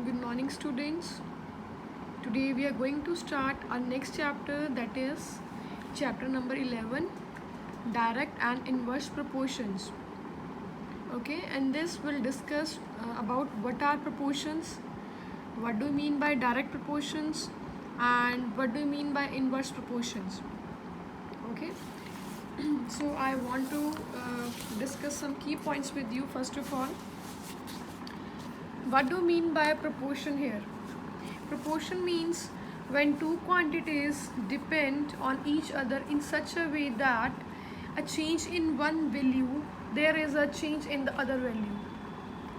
Good morning, students. Today we are going to start our next chapter, that is chapter number 11, direct and inverse proportions. Okay, and this will discuss about what are proportions, what do you mean by direct proportions, and what do you mean by inverse proportions. Okay, so I want to discuss some key points with you. First of all, what do you mean by proportion here? Proportion means when two quantities depend on each other in such a way that a change in one value, there is a change in the other value.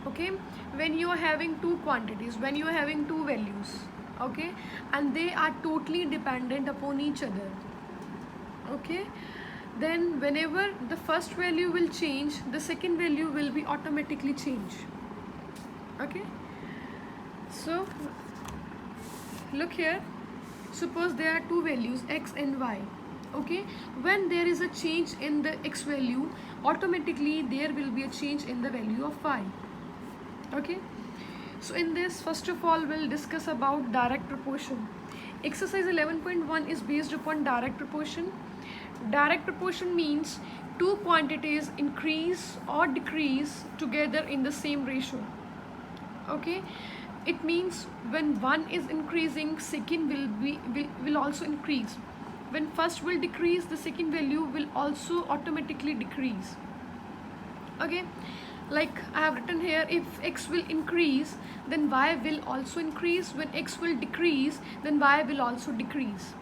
Okay, when you are having two quantities, when you are having two values, okay, and they are totally dependent upon each other, okay, then whenever the first value will change, the second value will be automatically change. Okay, so look here, suppose there are two values x and y. Okay, when there is a change in the x value, automatically there will be a change in the value of y. Okay, so in this, first of all, we'll discuss about direct proportion. Exercise 11.1 is based upon direct proportion. Direct proportion means two quantities increase or decrease together in the same ratio. Okay, it means when one is increasing, second will also increase. When first will decrease, the second value will also automatically decrease. Okay, like I have written here, if x will increase, then y will also increase. When x will decrease, then y will also decrease.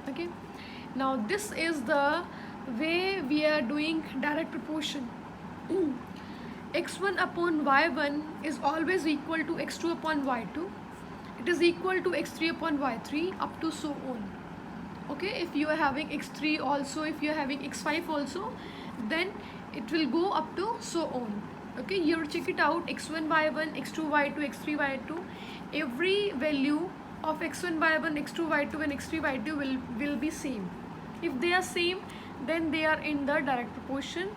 Okay, now this is the way we are doing direct proportion. x1 upon y1 is always equal to x2 upon y2. It is equal to x3 upon y3 up to so on. Okay, if you are having x3 also, if you are having x5 also, then it will go up to so on. Okay, you check it out, x1 y1, x2 y2, x3 y2. Every value of x1 y1, x2 y2 and x3 y2 will be same. If they are same, then they are in the direct proportion,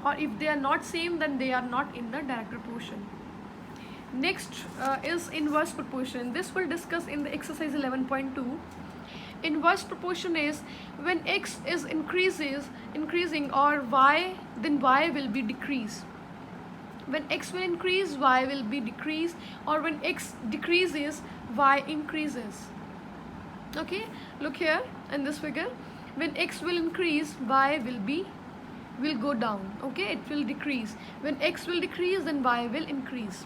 or if they are not same, then they are not in the direct proportion. Next is inverse proportion. This will discuss in the exercise 11.2. Inverse proportion is when x is increasing or y, then y will be decrease. When x will increase, y will be decrease, or when x decreases, y increases. Okay, look here in this figure, when x will increase, y will go down. Okay, it will decrease. When x will decrease, then y will increase.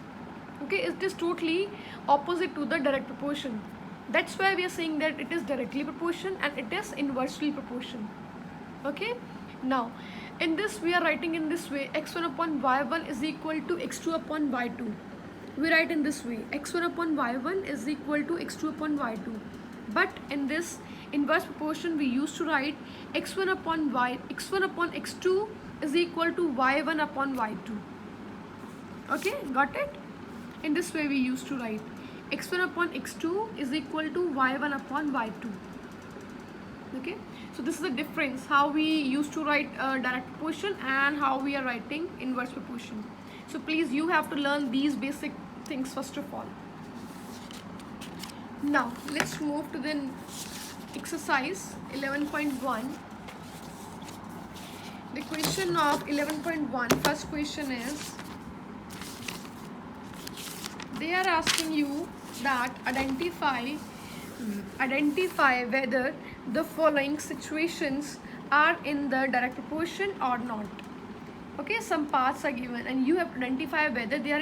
Okay, it is totally opposite to the direct proportion. That's why we are saying that it is directly proportion and it is inversely proportion. Okay, now in this we are writing in this way, x1 upon y1 is equal to x2 upon y2. We write in this way, x1 upon y1 is equal to x2 upon y2. But in this inverse proportion, we used to write x1 upon x2 is equal to y1 upon y2. Okay, got it? In this way we used to write x1 upon x2 is equal to y1 upon y2. Okay, so this is the difference, how we used to write direct proportion and how we are writing inverse proportion. So please, you have to learn these basic things first of all. Now let's move to the exercise 11.1. The question of 11.1, first question is, they are asking you that identify whether the following situations are in the direct proportion or not. Okay, some paths are given and you have to identify whether they are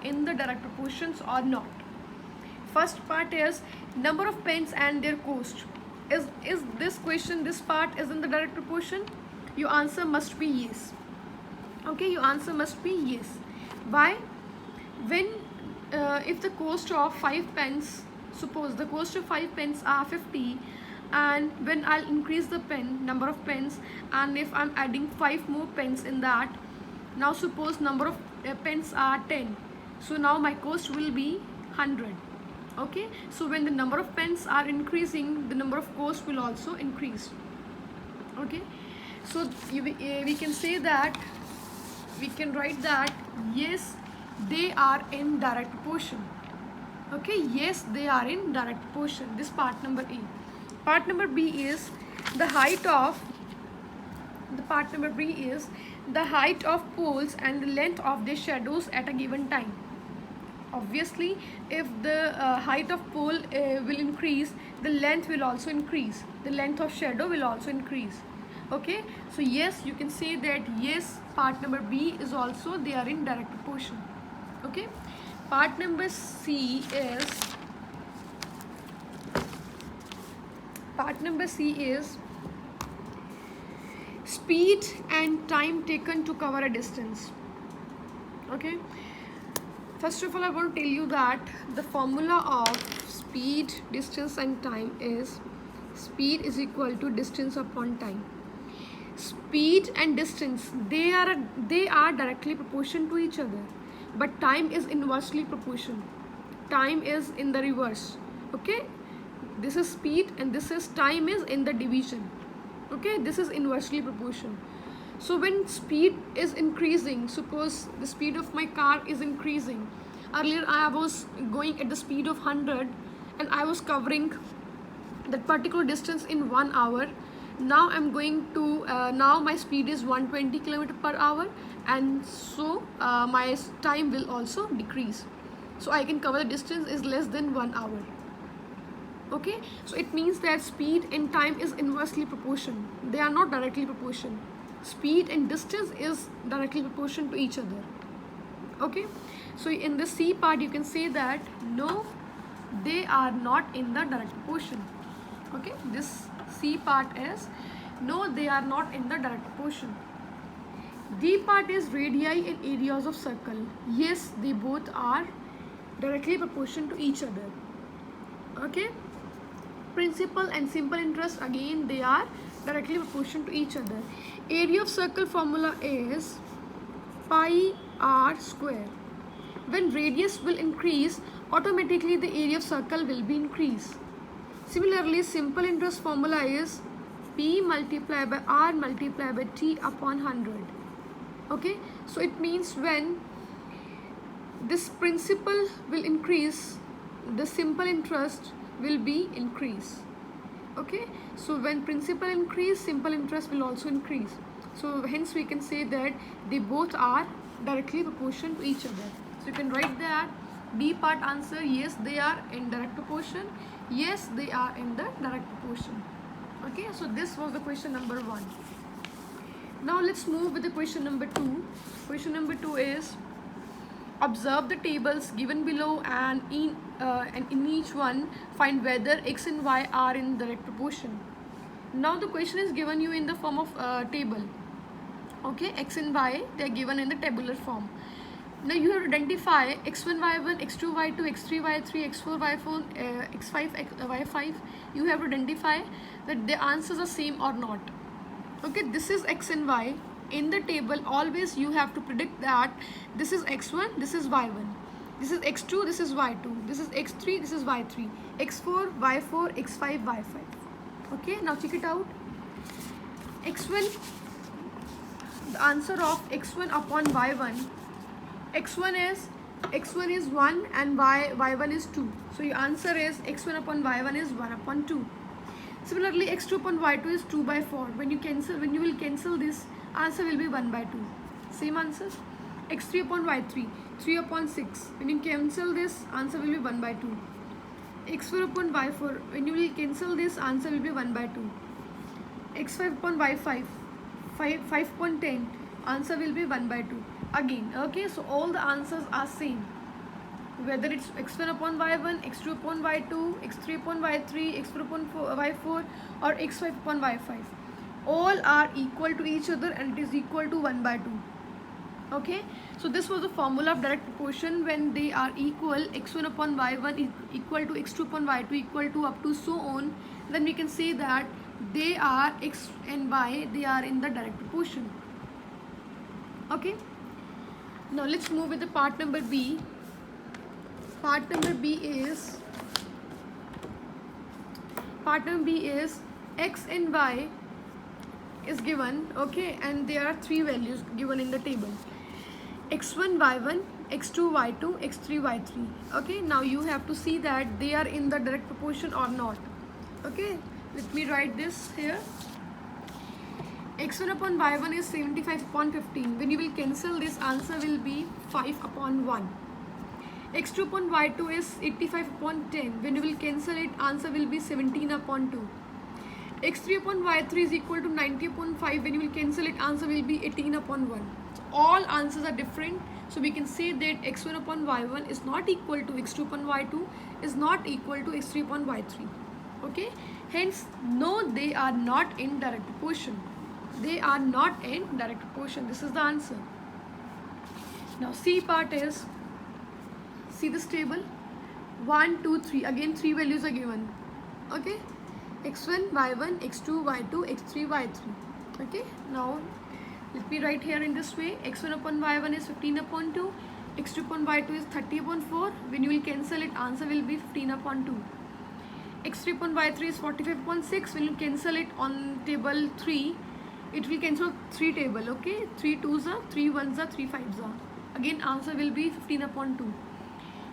in the direct proportions or not. First part is number of pens and their cost. Is this question, this part is in the direct proportion? Your answer must be yes. Okay, your answer must be yes. Why? When if the cost of 5 pens, suppose the cost of 5 pens are 50, and when I'll increase the number of pens, and if I'm adding 5 more pens in that, now suppose number of pens are 10, so now my cost will be 100. Okay, so when the number of pens are increasing, the number of cost will also increase. Okay, so we can say that, we can write that yes, they are in direct proportion. Okay, yes, they are in direct proportion. This part number A. Part number B is the height of the part number B is the height of poles and the length of their shadows at a given time. Obviously, if the height of pole will increase, the length will also increase. The length of shadow will also increase. Okay, so yes, you can say that yes, part number B is also they are in direct proportion. Okay, part number C is speed and time taken to cover a distance. Okay, first of all, I want to tell you that the formula of speed, distance and time is speed is equal to distance upon time. Speed and distance, they are directly proportional to each other, but time is inversely proportional. Time is in the reverse. Okay, this is speed and this is time is in the division. Okay, this is inversely proportional. So when speed is increasing, suppose the speed of my car is increasing. Earlier I was going at the speed of 100 and I was covering that particular distance in 1 hour. Now I'm going to now my speed is 120 km per hour, and so my time will also decrease, so I can cover the distance is less than 1 hour. Okay, so it means that speed and time is inversely proportional. They are not directly proportional. Speed and distance is directly proportional to each other. Okay, so in the C part you can say that no, they are not in the direct proportion. Okay, this C part is no, they are not in the direct proportion. D part is radii and areas of circle. Yes, they both are directly proportional to each other. Okay, principal and simple interest, again they are directly proportional to each other. Area of circle formula is pi r square. When radius will increase, automatically the area of circle will be increased. Similarly, simple interest formula is P multiplied by R multiplied by T upon 100. Okay, so it means when this principal will increase, the simple interest will be increased. Okay, so when principal increase, simple interest will also increase. So hence we can say that they both are directly proportional to each other. So you can write that B part answer, yes, they are in direct proportion. Yes, they are in the direct proportion. Okay, so this was the question number 1. Now let's move with the question number 2. Question number 2 is observe the tables given below and in each one find whether x and y are in direct proportion. Now the question is given you in the form of table. Okay, x and y, they are given in the tabular form. Now you have to identify x1 y1, x2 y2, x3 y3, x4 y4, x5 y5. You have to identify that the answers are same or not. Okay, this is x and y. In the table, always you have to predict that this is x1, this is y1, this is x2, this is y2, this is x3, this is y3, x4, y4, x5, y5. Okay, now check it out. x1, the answer of x1 upon y1, x1 is 1 and y1 is 2. So your answer is x1 upon y1 is 1 upon 2. Similarly, x2 upon y2 is 2 by 4. When you will cancel this, answer will be 1 by 2. Same answer. x3 upon y3, 3 upon 6. When you cancel this, answer will be 1 by 2. x4 upon y4, when you will cancel this, answer will be 1 by 2. x5 upon y5, 5 upon 10, answer will be 1 by 2. Again, okay, so all the answers are same. Whether it's x1 upon y1, x2 upon y2, x3 upon y3, x4 upon y4 or x5 upon y5. All are equal to each other and it is equal to 1 by 2. Okay, so this was the formula of direct proportion. When they are equal, x1 upon y1 is equal to x2 upon y2 equal to up to so on, then we can say that they are x and y, they are in the direct proportion. Okay, now let's move with the part number B. Part number B is x and y is given. Okay, and there are 3 values given in the table. x1 y1 x2 y2 x3 y3. Okay, now you have to see that they are in the direct proportion or not. Okay, let me write this here. x1 upon y1 is 75 upon 15. When you will cancel, this answer will be 5 upon 1. x2 upon y2 is 85 upon 10. When you will cancel it, answer will be 17 upon 2. x3 upon y3 is equal to 90 upon 5. When you will cancel it, answer will be 18 upon 1. So all answers are different. So we can say that x1 upon y1 is not equal to x2 upon y2, is not equal to x3 upon y3. Okay, hence no, they are not in direct proportion. They are not in direct proportion. This is the answer. Now C part is, see this table, 1 2 3, again 3 values are given. Okay, x1 y1 x2 y2 x3 y3. Okay, now let me write here in this way. x1 upon y1 is 15 upon 2, x2 upon y2 is 30 upon 4. When you will cancel it, answer will be 15 upon 2. x3 upon y3 is 45 upon 6. When you cancel it on table 3, it will cancel 3 table. Okay, 3 2s are, 3 1s are, 3 5s are. Again answer will be 15 upon 2.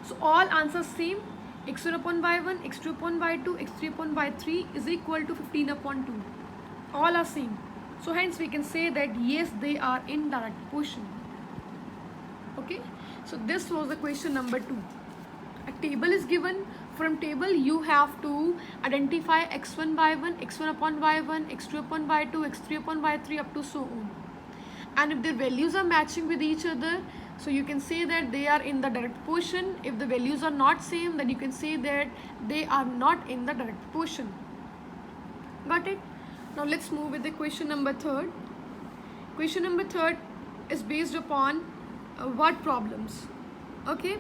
So all answers same. x1 upon y1, x2 upon y2, x3 upon y3 is equal to 15 upon 2. All are same. So hence we can say that yes, they are in direct proportion. Okay, so this was the question number 2. A table is given. From table you have to identify x1 y1, x1 upon y1, x2 upon y2, x3 upon y3 up to so on. And if the values are matching with each other, so you can say that they are in the direct proportion. If the values are not same, then you can say that they are not in the direct proportion. Got it? Now let's move with the question number 3. Question number 3 is based upon what problems? Okay,